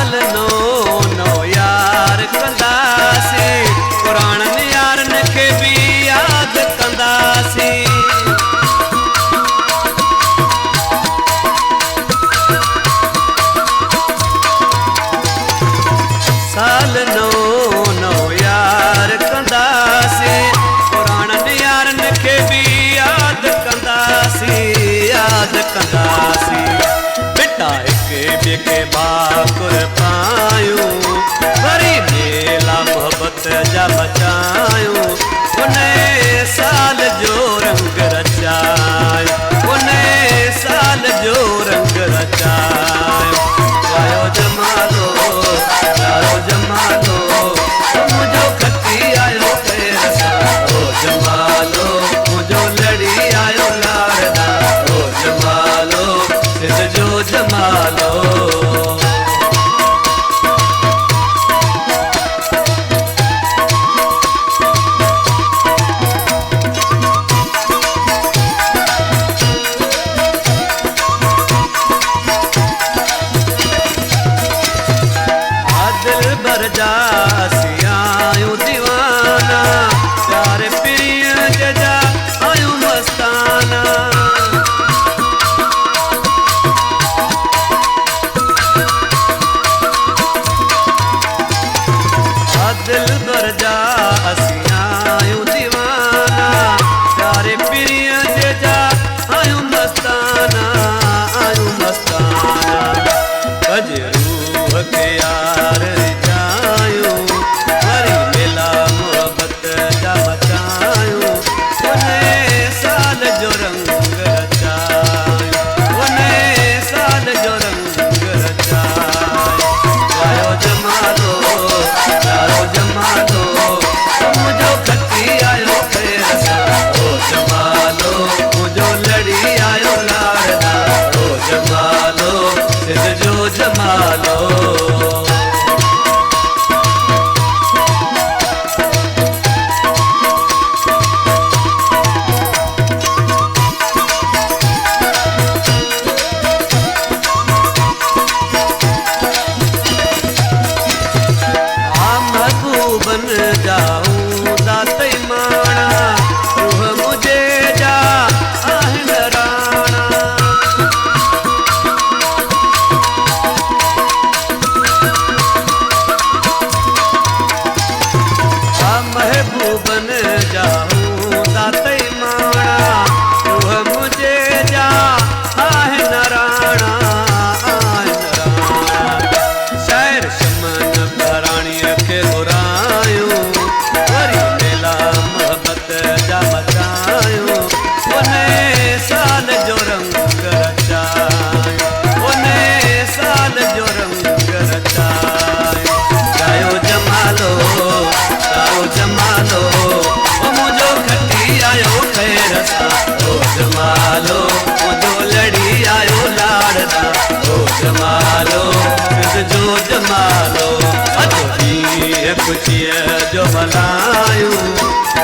साल नो नो यार कंदासी पुराणनि यारनि खे भी याद कंदासी साल नो नो यार कंदासी पुराणनि यारनि खे भी याद कंदासी बेटा के बेके बाकुर पायूं वरी मेला मोहब्बत जा बचायूं उन्हे साल जो रंग रचायो उन्हे साल जो रंग रचायो गायो जमालो गायो जमालो मुझो खती आयो फेर सा ओ जमालो मुझो लड़ी आयो लाड़दा ओ जमालो सिर जो जमालो दिल भर जा आयूं दीवाना प्यारे प्रिय जजा आयूं मस्ताना दिल भर जा आयूं दीवाना प्यारे प्रिय जजा आयूं मस्ताना कज रूह के यार रिझायूं वरी मेला मोहब्बत जा बचायूं उन्हे साल जो रंग रचायूं उन्हे साल जो रंग रचायूं गायो जमालो मुझो खती आयो फेर सा ओ जमालो मुझो लड़ी आयो लाड़दा ओ जमालो सिर जो जमालो बन जाऊं दाते माना रूह मुझे जा आहिन राणा महबूबन जाऊं दाते माना रूह मुझे जा आहिन राणा शायर शमन भराणीअ खे घुरायूं वरी मेला मोहब्बत जा बचायूं उन्हे साल जो रंग रचायूं उन्हे साल जो रंग रचायूं गायो जमालो ओ मुझो खटी आयो खैर सा ओ जमालो मुझो लड़ी आयो लाड़दा ओ जमालो सिर जो जमालो खुशिय जो मनायूं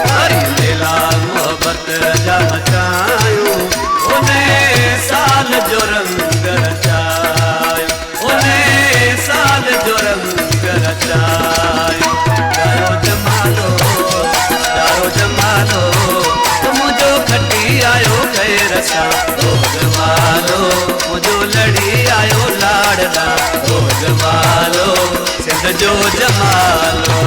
हरी मेला मोहब्बत जा बचायूं उन्हे साल जो रंग रचायूं उन्हे साल जो रंग रचायूं गायो जमालो मुझो खटी आयो खैर सा ओ जमालो मुझो लड़ी आयो लाड़दा ओ जमालो सिंध जो जमालो।